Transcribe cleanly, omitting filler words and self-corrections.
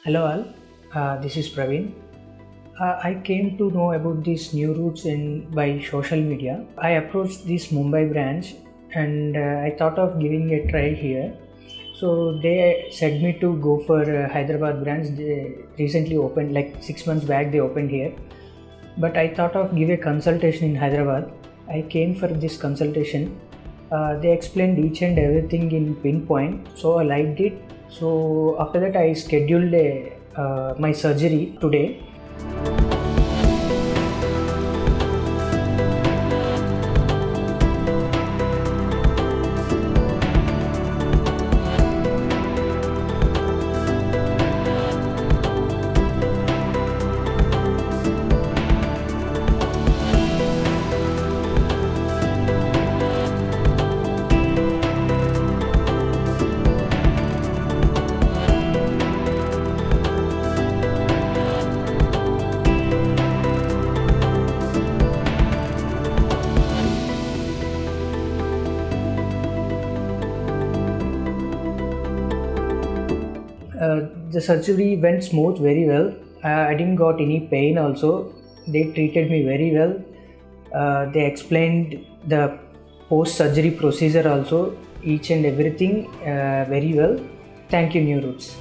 Hello all, this is Praveen. I came to know about these new routes by social media. I approached this Mumbai branch and I thought of giving a try here. So they said me to go for Hyderabad branch. They recently opened, like 6 months back they opened here. But I thought of give a consultation in Hyderabad. I came for this consultation. They explained each and everything in pinpoint, so I liked it. So after that I scheduled my surgery today. The surgery went smooth, very well. I didn't got any pain also. They treated me very well. They explained the post-surgery procedure also, each and everything very well. Thank you, New Roots.